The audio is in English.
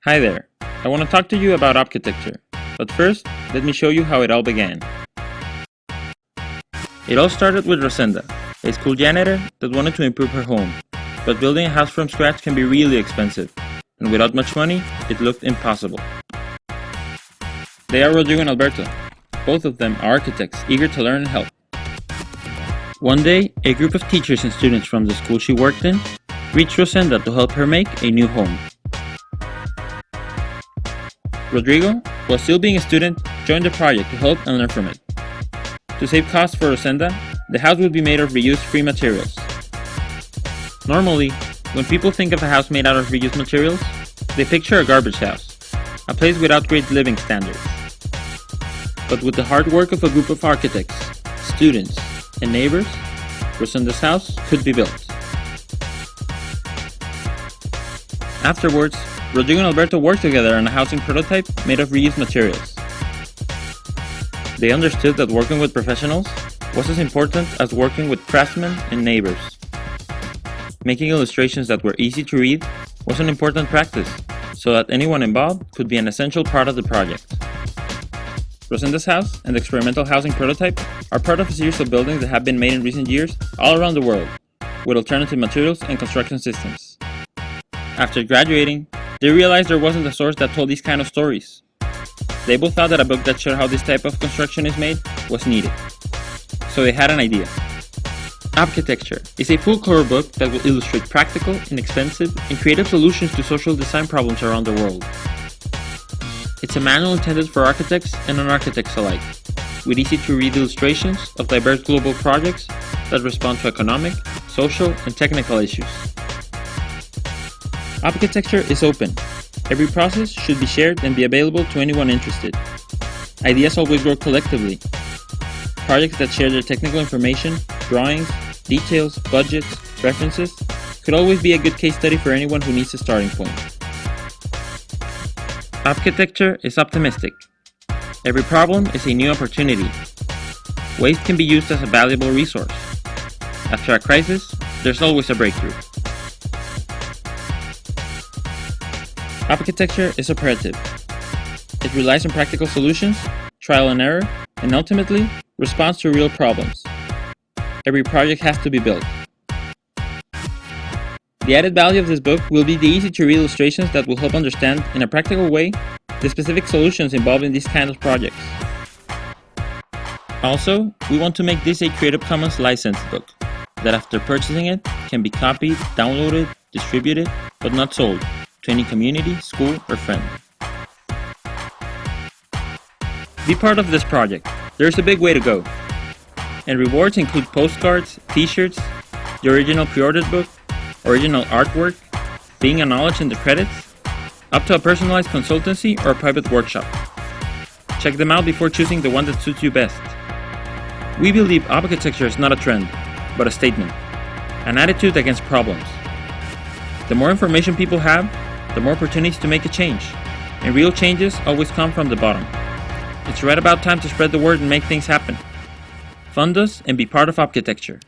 Hi there, I want to talk to you about Opchitecture, but first, let me show you how it all began. It all started with Rosenda, a school janitor that wanted to improve her home, but building a house from scratch can be really expensive, and without much money, it looked impossible. They are Rodrigo and Alberto. Both of them are architects eager to learn and help. One day, a group of teachers and students from the school she worked in reached Rosenda to help her make a new home. Rodrigo, while still being a student, joined the project to help and learn from it. To save costs for Rosenda, the house would be made of reused-free materials. Normally, when people think of a house made out of reused materials, they picture a garbage house, a place without great living standards. But with the hard work of a group of architects, students, and neighbors, Rosenda's house could be built. Afterwards, Rodrigo and Alberto worked together on a housing prototype made of reused materials. They understood that working with professionals was as important as working with craftsmen and neighbors. Making illustrations that were easy to read was an important practice, so that anyone involved could be an essential part of the project. Rosenda's house and the experimental housing prototype are part of a series of buildings that have been made in recent years all around the world, with alternative materials and construction systems. After graduating, they realized there wasn't a source that told these kind of stories. They both thought that a book that showed how this type of construction is made was needed. So they had an idea. Opchitecture is a full-color book that will illustrate practical, inexpensive, and creative solutions to social design problems around the world. It's a manual intended for architects and non-architects alike, with easy-to-read illustrations of diverse global projects that respond to economic, social, and technical issues. Opchitecture is open. Every process should be shared and be available to anyone interested. Ideas always grow collectively. Projects that share their technical information, drawings, details, budgets, references, could always be a good case study for anyone who needs a starting point. Opchitecture is optimistic. Every problem is a new opportunity. Waste can be used as a valuable resource. After a crisis, there's always a breakthrough. Opchitecture is operative. It relies on practical solutions, trial and error, and ultimately responds to real problems. Every project has to be built. The added value of this book will be the easy-to-read illustrations that will help understand in a practical way the specific solutions involved in these kinds of projects. Also, we want to make this a Creative Commons licensed book that after purchasing it can be copied, downloaded, distributed, but not sold to any community, school, or friend. Be part of this project. There's a big way to go. And rewards include postcards, t-shirts, the original pre-ordered book, original artwork, being acknowledged in the credits, up to a personalized consultancy or a private workshop. Check them out before choosing the one that suits you best. We believe Opchitecture is not a trend, but a statement, an attitude against problems. The more information people have, the more opportunities to make a change, and real changes always come from the bottom. It's right about time to spread the word and make things happen. Fund us and be part of Opchitecture.